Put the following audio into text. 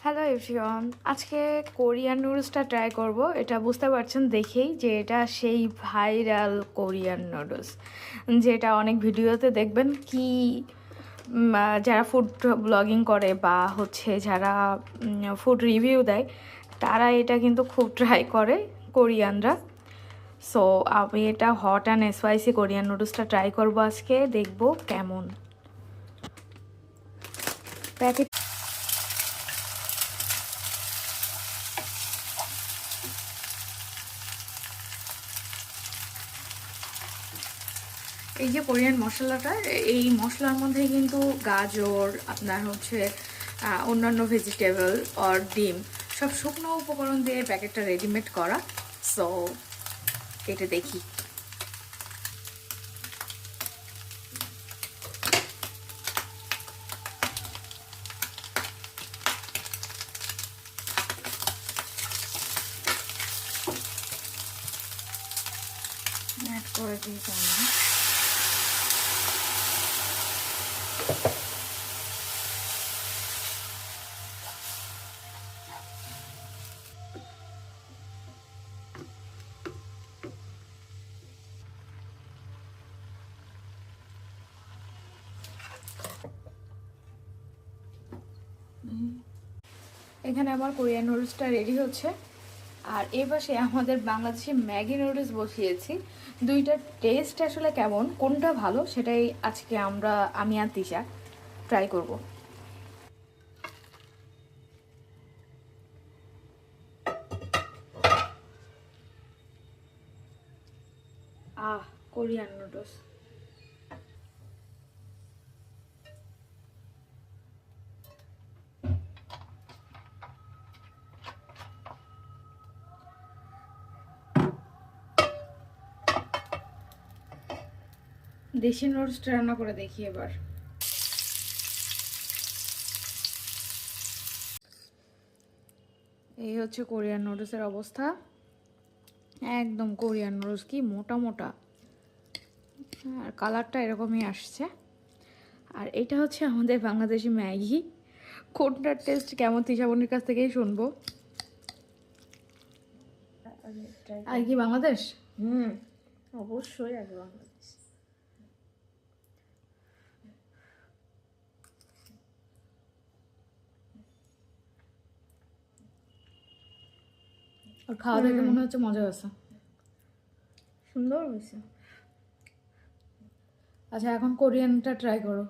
Hello everyone, আজকে Korean নুডলসটা try করব। এটা বুঝতে পারছেন দেখেই যে এটা সেই ভাইরাল কোরিয়ান নুডলস, যেটা অনেক ভিডিওতে দেখবেন কি যারা ফুড ব্লগিং করে বা হচ্ছে যারা ফুড রিভিউ দেয় তারা এটা কিন্তু খুব ট্রাই করে কোরিয়ানরা। সো আমি এটা হট অ্যান্ড স্পাইসি কোরিয়ান নুডলসটা ট্রাই করব আজকে, দেখব কেমন। প্যাকেট এই যে কোরিয়ান মশলাটা, এই মশলার মধ্যে কিন্তু গাজর, আপনার হচ্ছে অন্যান্য ভেজিটেবল আর ডিম, সব শুকনো উপকরণ দিয়ে প্যাকেটটা রেডিমেড করা। সো এটা দেখি। অ্যাড করে দিই আমি। এখানে আমার কোরিয়ান নুডলসটা রেডি হচ্ছে, আর এই পাশে আমাদের বাংলাদেশি ম্যাগি নুডলস বসিয়েছি। দুইটার টেস্ট আসলে কেমন, কোনটা ভালো, সেটাই আজকে আমি আর তিশা ট্রাই করব। কোরিয়ান নুডলস দেশি নুডলসটা রান্না করে দেখি এবার। এই হচ্ছে কোরিয়ান নুডলসের অবস্থা। একদম কোরিয়ান নুডলস, কি মোটা মোটা, আর কালারটা এরকমই আসছে। আর এটা হচ্ছে আমাদের বাংলাদেশি ম্যাগি। কোনটার টেস্ট কেমন তিশাবনির কাছ থেকেই শুনবো। আর কি বাংলাদেশ? অবশ্যই আগে বাংলাদেশ। আর খাওয়া দেখে মনে হচ্ছে মজা আছে, সুন্দর হয়েছে। আচ্ছা এখন কোরিয়ানটা ট্রাই করো।